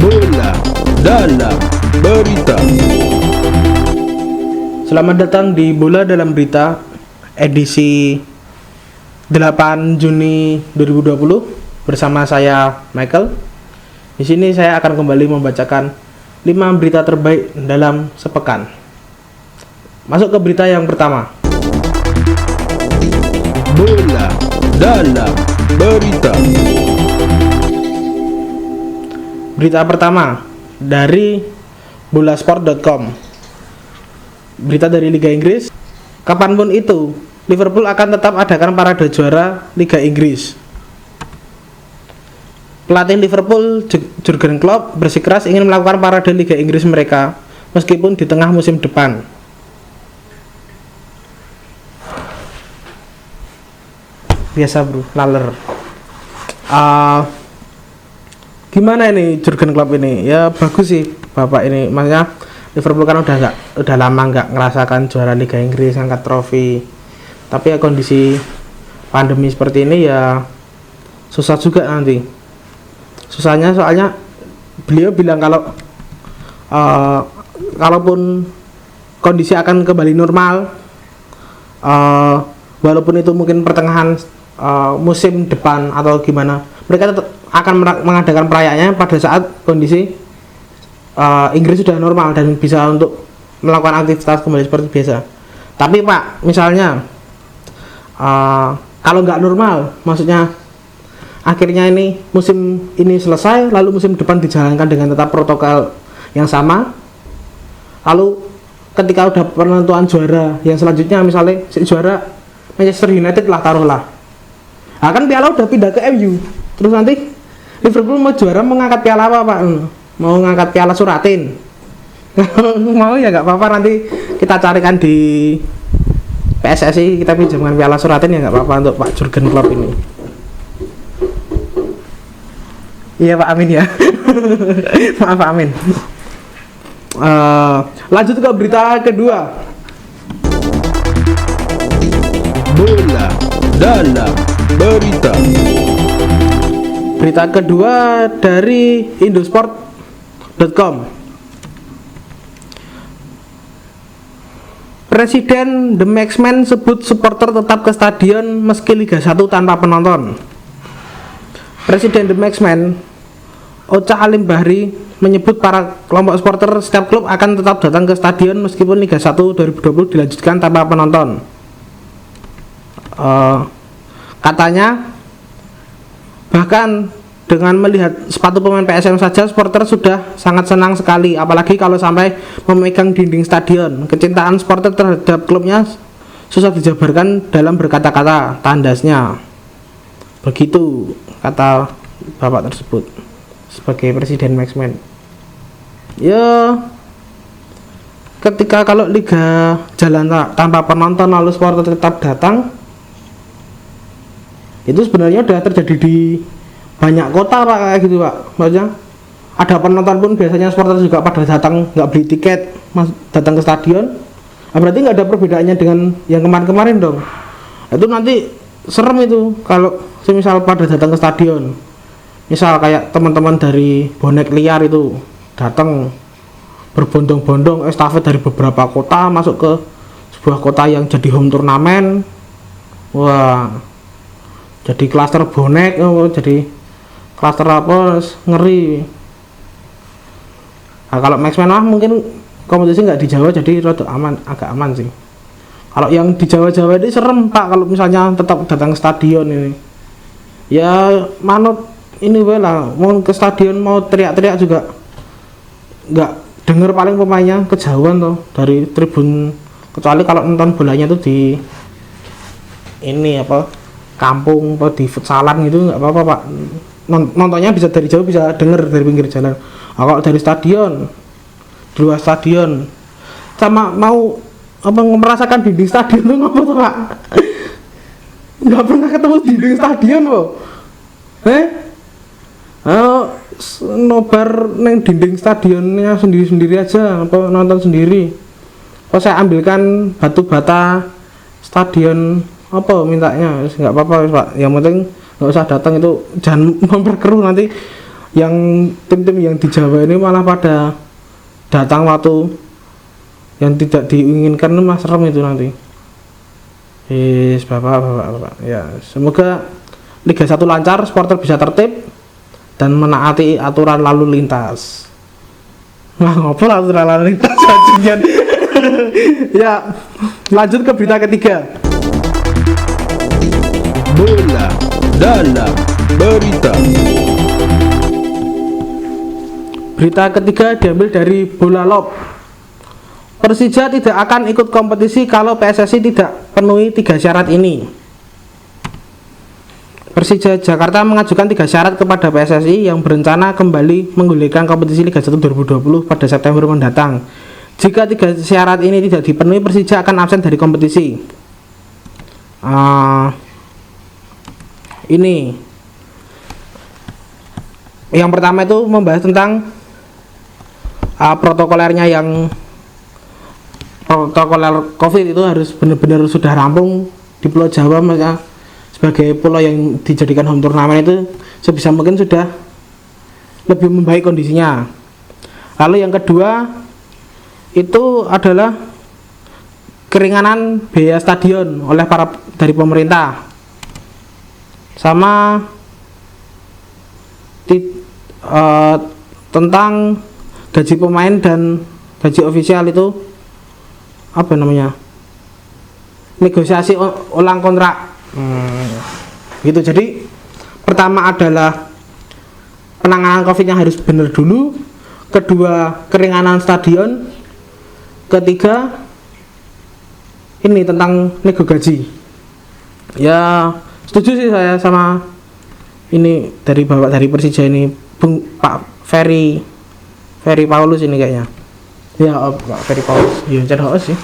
Bola dalam berita. Selamat datang di Bola dalam Berita edisi 8 Juni 2020 bersama saya Michael. Di sini saya akan kembali membacakan 5 berita terbaik dalam sepekan. Masuk ke berita yang pertama. Bola dalam berita. Berita pertama dari bolasport.com. Berita dari Liga Inggris. Kapanpun itu, Liverpool akan tetap adakan parade juara Liga Inggris. Pelatih Liverpool Jurgen Klopp bersikeras ingin melakukan parade Liga Inggris mereka meskipun di tengah musim depan. Biasa bro, laler. Gimana ini Jurgen Klopp ini? Ya bagus sih bapak ini, maksudnya Liverpool kan udah lama nggak ngerasakan juara Liga Inggris, angkat trofi. Tapi ya kondisi pandemi seperti ini ya susah juga nanti. Susahnya soalnya beliau bilang kalau kalaupun kondisi akan kembali normal, walaupun itu mungkin pertengahan musim depan atau gimana, mereka tetap akan mengadakan perayaannya pada saat kondisi Inggris sudah normal dan bisa untuk melakukan aktivitas kembali seperti biasa. Tapi Pak, misalnya kalau nggak normal, maksudnya akhirnya ini musim ini selesai, lalu musim depan dijalankan dengan tetap protokol yang sama, lalu ketika udah penentuan juara yang selanjutnya, misalnya si juara Manchester United lah taruhlah, kan piala udah pindah ke MU, terus nanti Liverpool mau juara, mau ngangkat piala apa Pak? Mau ngangkat piala Suratin. Mau ya nggak apa-apa, nanti kita carikan di PSSI, kita pinjamkan piala Suratin ya nggak apa-apa untuk Pak Jurgen Klopp ini. Iya Pak, amin ya. Maaf Pak, amin. Lanjut ke berita kedua. Bola dalam berita. Berita kedua dari Indosport.com. Presiden The Maxman sebut supporter tetap ke stadion meski Liga 1 tanpa penonton. Presiden The Maxman, Ocha Alim Bahri, menyebut para kelompok supporter setiap klub akan tetap datang ke stadion meskipun Liga 1 2020 dilanjutkan tanpa penonton. Katanya, bahkan dengan melihat sepatu pemain PSM saja, supporter sudah sangat senang sekali, apalagi kalau sampai memegang dinding stadion. Kecintaan supporter terhadap klubnya susah dijabarkan dalam berkata-kata, tandasnya. Begitu kata bapak tersebut sebagai Presiden Maxman. Ya, ketika kalau liga jalan tanpa penonton lalu supporter tetap datang, itu sebenarnya udah terjadi di banyak kota Pak, kayak gitu Pak. Maksudnya ada penonton pun biasanya supporter juga pada datang, nggak beli tiket, datang ke stadion. Berarti nggak ada perbedaannya dengan yang kemarin-kemarin dong. Itu nanti serem itu kalau misal pada datang ke stadion. Misal kayak teman-teman dari bonek liar itu datang berbondong-bondong estafet dari beberapa kota masuk ke sebuah kota yang jadi home turnamen. Wah, jadi klaster bonek, jadi klaster apa, ngeri. Nah, kalau Maxman mungkin kompetisi nggak di Jawa, jadi rada aman, agak aman sih. Kalau yang di Jawa-Jawa ini serem Pak, kalau misalnya tetap datang ke stadion ini. Ya manut ini lah, mau ke stadion mau teriak-teriak juga nggak denger, paling pemainnya kejauhan tuh dari tribun, kecuali kalau nonton bolanya tuh di ini apa, kampung atau di futsalan gitu nggak apa-apa Pak, nontonnya bisa dari jauh, bisa denger dari pinggir jalan. Kalau dari stadion, di luar stadion, sama mau apa merasakan dinding stadion itu apa tuh Pak? Nggak pernah ketemu dinding stadion loh. Nobar neng dinding stadionnya sendiri-sendiri aja, apa nonton sendiri. Kalau saya ambilkan batu bata stadion apa mintanya, nggak apa-apa Pak, yang penting nggak usah datang, itu jangan memperkeruh nanti yang tim-tim yang di Jawa ini malah pada datang waktu yang tidak diinginkan, mah serem itu nanti. Bapak ya, semoga Liga 1 lancar, supporter bisa tertib dan menaati aturan lalu lintas. Nah, ngopo aturan lalu lintas bajingan. Ya, lanjut ke berita ketiga. Bola dalam berita. Berita ketiga diambil dari Bola Lob. Persija tidak akan ikut kompetisi kalau PSSI tidak penuhi 3 syarat ini. Persija Jakarta mengajukan 3 syarat kepada PSSI yang berencana kembali menggulirkan kompetisi Liga 1 2020 pada September mendatang. Jika 3 syarat ini tidak dipenuhi, Persija akan absen dari kompetisi. Ini yang pertama itu membahas tentang protokolernya, yang protokoler COVID itu harus benar-benar sudah rampung di Pulau Jawa, maksudnya sebagai pulau yang dijadikan home turnamen itu sebisa mungkin sudah lebih membaik kondisinya. Lalu yang kedua itu adalah keringanan biaya stadion oleh dari pemerintah, sama tentang gaji pemain dan gaji ofisial itu apa namanya, negosiasi ulang kontrak. Gitu. Jadi pertama adalah penanganan COVID yang harus benar dulu, kedua keringanan stadion, ketiga ini tentang nego gaji. Ya setuju sih saya sama ini dari bapak dari Persija ini, Pak Ferry Paulus ini kayaknya. Ya Pak Ferry Paulus, ya cara sih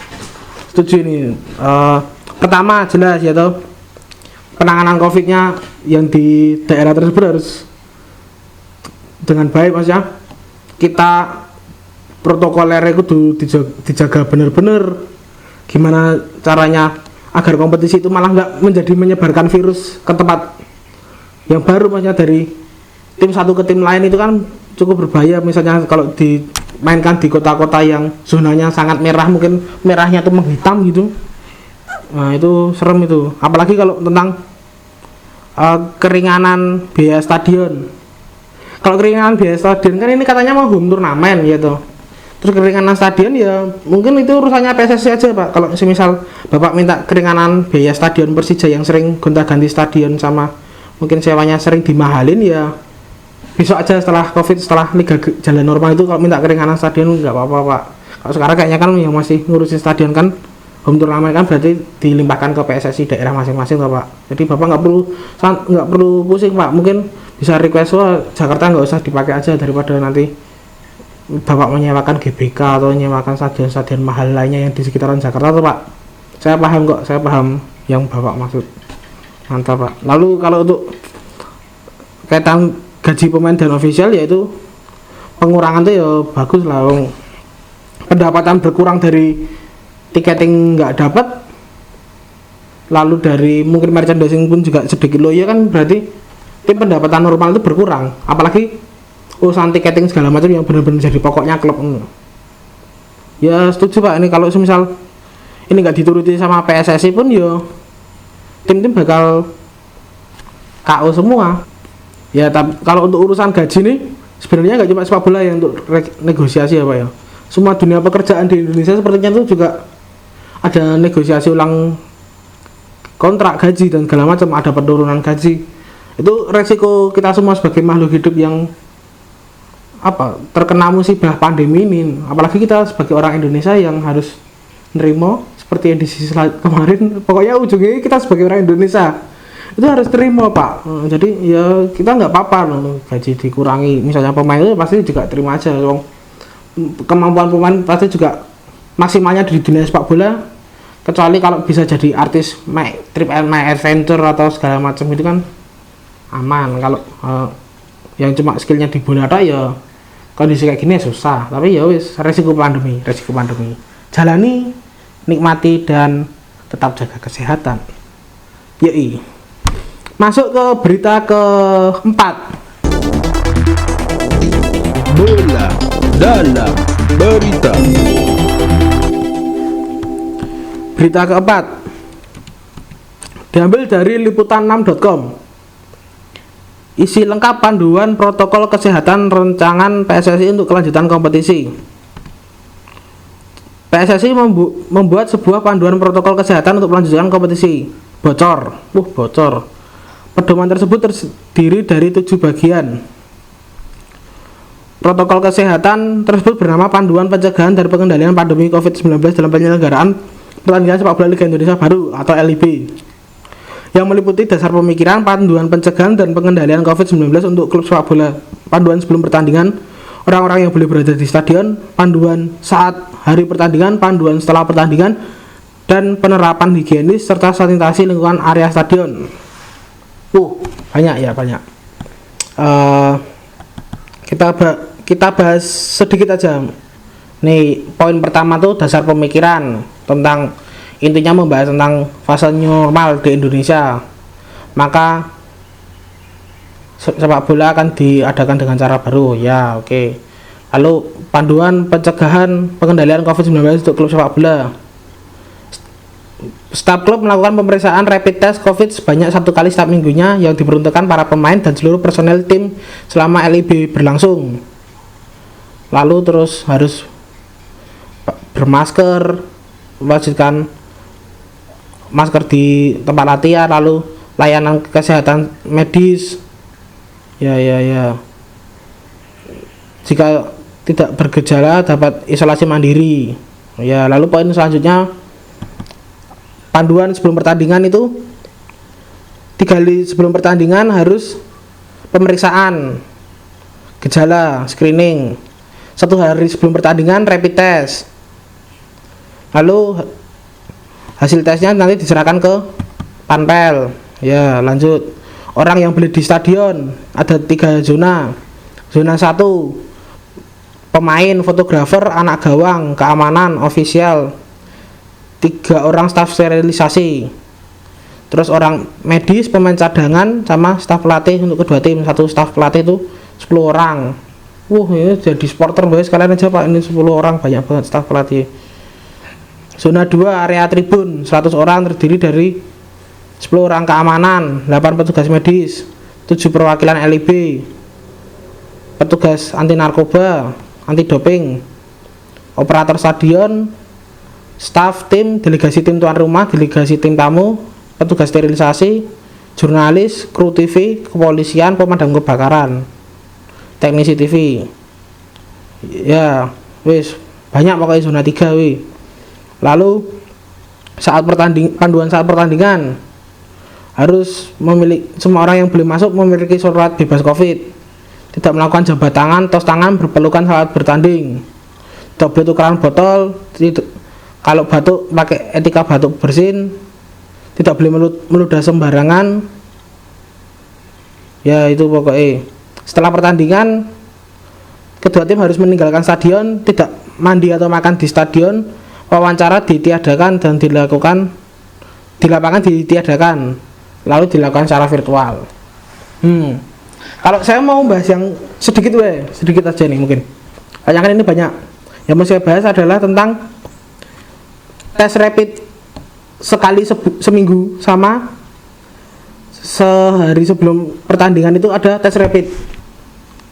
setuju ini. Pertama jelas ya toh, penanganan COVID-nya yang di daerah tersebut harus dengan baik, maksudnya kita protokolernya itu dijaga benar-benar. Gimana caranya agar kompetisi itu malah nggak menjadi menyebarkan virus ke tempat yang baru, maksudnya dari tim satu ke tim lain itu kan cukup berbahaya. Misalnya kalau dimainkan di kota-kota yang zonanya sangat merah, mungkin merahnya tuh menghitam gitu, nah itu serem itu. Apalagi kalau tentang keringanan biaya stadion. Kalau keringanan biaya stadion kan ini katanya mau home turnamen gitu. Terus keringanan stadion ya mungkin itu urusannya PSSI aja Pak. Kalau semisal Bapak minta keringanan biaya stadion Persija yang sering gonta-ganti stadion sama mungkin sewanya sering dimahalin, ya besok aja setelah COVID, setelah liga jalan normal itu kalau minta keringanan stadion nggak apa-apa Pak. Kalau sekarang kayaknya kan yang masih ngurusin stadion kan home turnamen kan berarti dilimpahkan ke PSSI daerah masing-masing Pak. Jadi Bapak nggak perlu pusing Pak. Mungkin bisa request, wah Jakarta nggak usah dipakai aja daripada nanti Bapak menyewakan GBK atau menyewakan stadion-stadion mahal lainnya yang di sekitaran Jakarta tuh Pak. Saya paham kok, saya paham yang Bapak maksud. Mantap Pak. Lalu kalau untuk kaitan gaji pemain dan ofisial, yaitu pengurangan tuh ya bagus lah. Pendapatan berkurang dari tiketing nggak dapat, lalu dari mungkin merchandising pun juga sedikit low, ya kan berarti tim pendapatan normal itu berkurang. Apalagi urusan tiketing segala macam yang benar-benar jadi pokoknya klub. Ya setuju Pak, ini kalau semisal ini nggak dituruti sama PSSI pun ya tim-tim bakal KO semua. Ya tapi kalau untuk urusan gaji nih sebenarnya nggak cuma sepak bola yang untuk negosiasi ya Pak ya. Semua dunia pekerjaan di Indonesia sepertinya itu juga ada negosiasi ulang kontrak gaji dan segala macam, ada penurunan gaji. Itu resiko kita semua sebagai makhluk hidup yang terkena musibah pandemi ini. Apalagi kita sebagai orang Indonesia yang harus nerima seperti yang di sisi kemarin. Pokoknya ujungnya kita sebagai orang Indonesia itu harus terima Pak. Jadi ya kita nggak apa-apa loh gaji dikurangi. Misalnya pemain itu pasti juga terima aja. Kemampuan pemain pasti juga maksimalnya di dunia sepak bola. Kecuali kalau bisa jadi artis trip and my adventure atau segala macam itu kan aman. Kalau yang cuma skillnya di bola ya kondisi kayak gini ya susah. Tapi ya wis, resiko pandemi jalani, nikmati dan tetap jaga kesehatan. Yoi. Masuk ke berita keempat. Bola dalam berita. Berita keempat diambil dari liputan6.com. Isi lengkap panduan protokol kesehatan rancangan PSSI untuk kelanjutan kompetisi. PSSI membuat sebuah panduan protokol kesehatan untuk melanjutkan kompetisi. Bocor. Bocor. Pedoman tersebut terdiri dari 7 bagian. Protokol kesehatan tersebut bernama Panduan Pencegahan dan Pengendalian Pandemi COVID-19 dalam Penyelenggaraan Pertandingan Sepak Bola Liga Indonesia Baru atau LIB, yang meliputi dasar pemikiran, panduan pencegahan dan pengendalian COVID-19 untuk klub sepak bola, panduan sebelum pertandingan, orang-orang yang boleh berada di stadion, panduan saat hari pertandingan, panduan setelah pertandingan, dan penerapan higienis serta sanitasi lingkungan area stadion. Banyak. Kita bahas sedikit aja. Nih, poin pertama tuh dasar pemikiran, tentang intinya membahas tentang fase normal di Indonesia. Maka sepak bola akan diadakan dengan cara baru. Ya, oke. Lalu panduan pencegahan pengendalian COVID-19 untuk klub sepak bola. Staf klub melakukan pemeriksaan rapid test COVID sebanyak 1 kali setiap minggunya yang diperuntukkan para pemain dan seluruh personel tim selama LIB berlangsung. Lalu terus harus bermasker, mewajibkan masker di tempat latihan, lalu layanan kesehatan medis. Ya. Jika tidak bergejala dapat isolasi mandiri. Ya, lalu poin selanjutnya, panduan sebelum pertandingan itu 3 kali sebelum pertandingan harus pemeriksaan gejala, screening. 1 hari sebelum pertandingan rapid test. Lalu hasil tesnya nanti diserahkan ke panpel. Ya, lanjut. Orang yang beli di stadion ada 3 zona. Zona 1 pemain, fotografer, anak gawang, keamanan, ofisial. 3 orang staf sterilisasi. Terus orang medis, pemain cadangan, sama staf pelatih untuk kedua tim. 1 staf pelatih itu 10 orang. Ya jadi supporter guys, kalian aja Pak, ini 10 orang, banyak banget staf pelatih. Zona 2 area tribun, 100 orang terdiri dari 10 orang keamanan, 8 petugas medis, 7 perwakilan LIB, petugas anti narkoba, anti doping, operator stadion, staf tim, delegasi tim tuan rumah, delegasi tim tamu, petugas sterilisasi, jurnalis, kru TV, kepolisian, pemadam kebakaran, teknisi TV. Ya, wis banyak pokoknya zona 3 wih. Lalu panduan saat pertandingan harus semua orang yang boleh masuk memiliki surat bebas COVID, tidak melakukan jabat tangan, tos tangan, berpelukan saat bertanding, tidak boleh tukeran botol, kalau batuk pakai etika batuk bersin, tidak boleh meludah sembarangan. Ya, itu pokoknya. Setelah pertandingan, kedua tim harus meninggalkan stadion, tidak mandi atau makan di stadion, wawancara ditiadakan dan di lapangan ditiadakan, lalu dilakukan secara virtual. Kalau saya mau bahas yang sedikit aja nih mungkin. Kan ini banyak. Yang mau saya bahas adalah tentang tes rapid sekali seminggu sama sehari sebelum pertandingan itu ada tes rapid.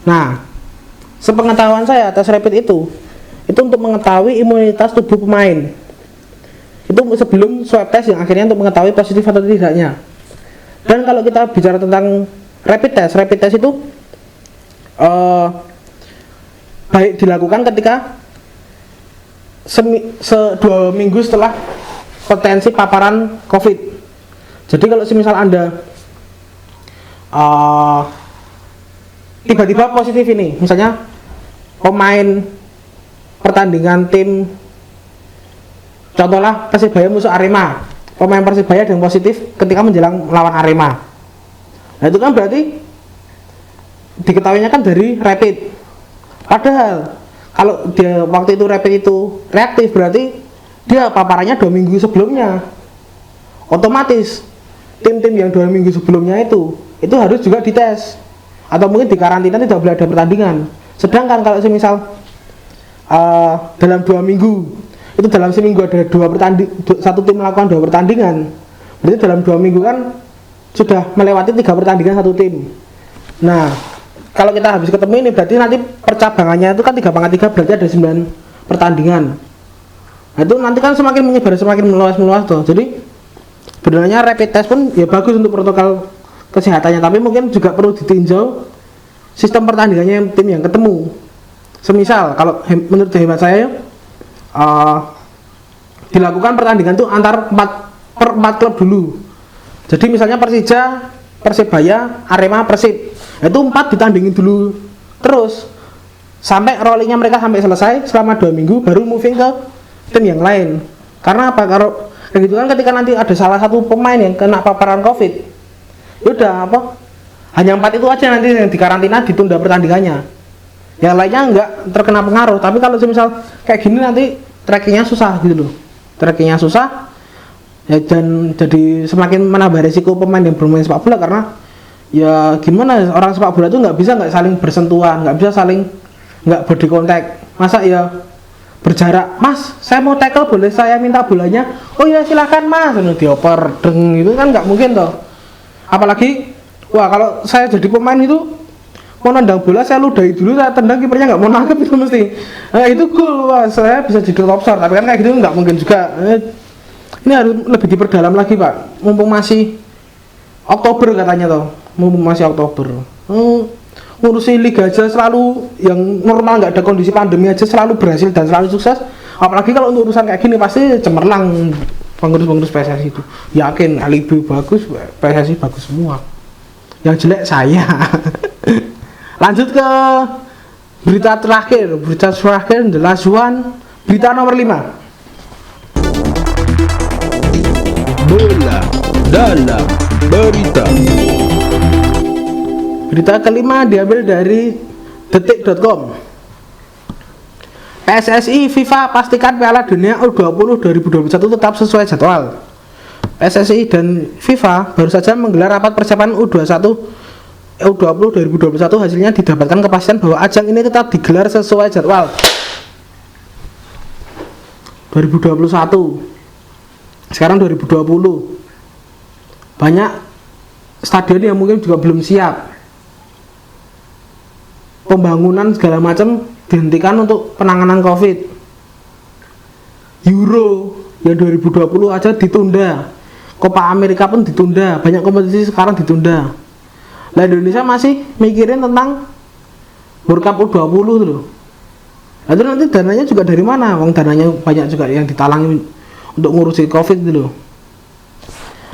Nah, sepengetahuan saya tes rapid itu untuk mengetahui imunitas tubuh pemain. Itu sebelum swab test yang akhirnya untuk mengetahui positif atau tidaknya. Dan kalau kita bicara tentang rapid test itu baik dilakukan ketika 2 minggu setelah potensi paparan COVID. Jadi kalau semisal Anda tiba-tiba positif ini, misalnya pemain pertandingan tim, contohlah Persibaya musuh Arema, pemain Persibaya yang positif ketika menjelang melawan Arema. Nah, itu kan berarti diketahuinya kan dari rapid. Padahal kalau dia waktu itu rapid itu reaktif, berarti dia paparannya 2 minggu sebelumnya. Otomatis tim-tim yang 2 minggu sebelumnya itu harus juga dites atau mungkin di karantina tidak boleh ada pertandingan. Sedangkan kalau semisal dalam 2 minggu itu dalam seminggu ada 2 pertandingan, satu tim melakukan 2 pertandingan, berarti dalam 2 minggu kan sudah melewati 3 pertandingan satu tim. Nah, kalau kita habis ketemu ini berarti nanti percabangannya itu kan 3/3 berarti ada 9 pertandingan. Nah, itu nanti kan semakin menyebar, semakin meluas tuh. Jadi sebenarnya rapid test pun ya bagus untuk protokol kesehatannya, tapi mungkin juga perlu ditinjau sistem pertandingannya tim yang ketemu. Semisal kalau menurut hemat saya dilakukan pertandingan tuh antar 4 klub dulu. Jadi misalnya Persija, Persebaya, Arema, Persib, itu 4 ditandingin dulu terus sampai rollingnya mereka sampai selesai selama 2 minggu, baru moving ke tim yang lain. Karena apa? Kalau kayak gitu kan ketika nanti ada salah satu pemain yang kena paparan COVID, udah apa? Hanya 4 itu aja nanti yang dikarantina, ditunda pertandingannya. Yang lainnya enggak terkena pengaruh. Tapi kalau misal kayak gini nanti trackingnya susah gitu loh. Trackingnya susah ya, dan jadi semakin menambah resiko pemain yang bermain sepak bola, karena ya gimana, orang sepak bola itu nggak saling bersentuhan, nggak body contact. Masa ya berjarak, mas saya mau tackle boleh saya minta bolanya, oh ya silakan mas, dioper deng, itu kan nggak mungkin toh. Apalagi wah, kalau saya jadi pemain itu mau nendang bola saya ludahi dulu, saya tendang, kipernya nggak mau nangkep itu mesti. Nah, itu gol, wah saya bisa jadi top score. Tapi kan kayak gitu nggak mungkin juga. Ini harus lebih diperdalam lagi pak, mumpung masih Oktober katanya toh, mumpung masih Oktober. Ngurusi liga aja selalu yang normal, nggak ada kondisi pandemi aja selalu berhasil dan selalu sukses. Apalagi kalau untuk urusan kayak gini pasti cemerlang pengurus PSSI itu. Yakin alibi bagus, PSSI bagus semua. Yang jelek saya. Lanjut ke berita terakhir The Last One, berita nomor 5. Bola dalam berita. Berita kelima diambil dari detik.com. PSSI FIFA pastikan Piala Dunia U20 2021 tetap sesuai jadwal. PSSI dan FIFA baru saja menggelar rapat persiapan U20 2021. Hasilnya didapatkan kepastian bahwa ajang ini tetap digelar sesuai jadwal 2021. Sekarang 2020. Banyak stadion yang mungkin juga belum siap, pembangunan segala macam dihentikan untuk penanganan COVID. Euro yang 2020 aja ditunda, Copa America pun ditunda, banyak kompetisi sekarang ditunda. Nah, Indonesia masih mikirin tentang World Cup U20 loh. Nah, itu nanti dananya juga dari mana? Wong dananya banyak juga yang ditalangi untuk ngurusi COVID gitu loh.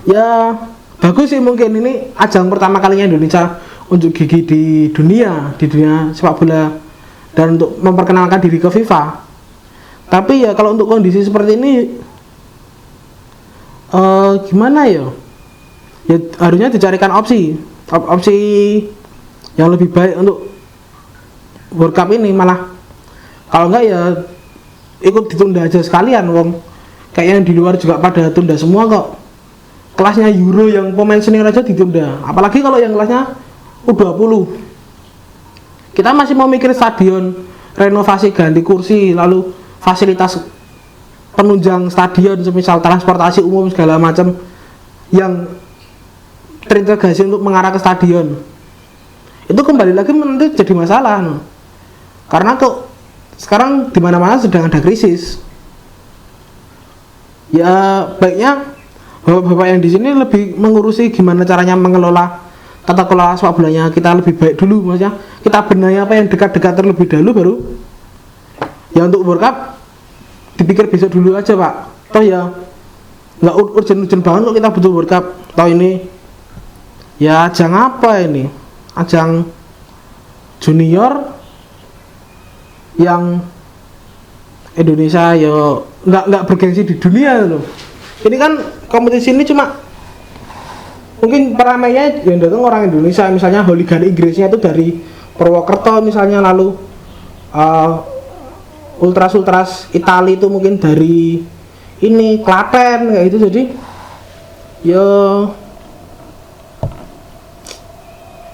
Ya bagus sih, mungkin ini ajang pertama kalinya Indonesia unjuk gigi di dunia sepak bola dan untuk memperkenalkan diri ke FIFA. Tapi ya kalau untuk kondisi seperti ini gimana ya? Ya harusnya dicarikan opsi yang lebih baik untuk World Cup ini. Malah kalau enggak ya ikut ditunda aja sekalian, wong kayaknya yang di luar juga pada tunda semua kok. Kelasnya Euro yang pemain senior aja ditunda, apalagi kalau yang kelasnya U20. Kita masih mau mikir stadion, renovasi, ganti kursi, lalu fasilitas penunjang stadion, semisal transportasi umum segala macam yang terintegrasi untuk mengarah ke stadion. Itu kembali lagi nanti jadi masalah, no. Karena kok sekarang di mana-mana sedang ada krisis. Ya baiknya bapak-bapak yang di sini lebih mengurusi gimana caranya mengelola tata kelola sepak bolanya kita lebih baik dulu, maksudnya kita benahi apa yang dekat-dekat terlebih dahulu, baru ya untuk World Cup dipikir besok dulu aja pak. Toh ya nggak urgent banget kok kita butuh World Cup. Toh ini ya ajang apa ini, ajang junior yang Indonesia ya nggak bergengsi di dunia loh. Ini kan kompetisi ini cuma mungkin peramainya yang datang orang Indonesia, misalnya Holigan Inggrisnya itu dari Purwokerto misalnya, lalu Ultras Itali itu mungkin dari ini Klaten kayak gitu. Jadi ya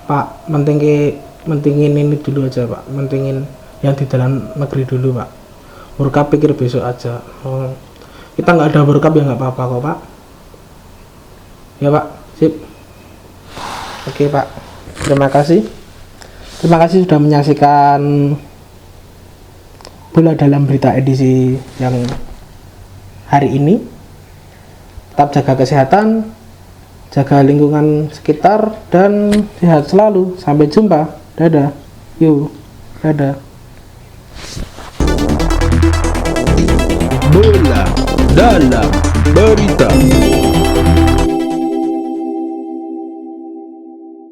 Pak, mentingin ini dulu aja Pak, mentingin yang di dalam negeri dulu Pak. World Cup pikir besok aja. Kita nggak ada World Cup ya nggak apa-apa kok Pak. Ya Pak, sip. Oke Pak, terima kasih sudah menyaksikan Bola Dalam Berita edisi yang hari ini. Tetap jaga kesehatan, jaga lingkungan sekitar, dan sehat selalu. Sampai jumpa. Dadah. Yuk, dadah. Bola Dalam Berita.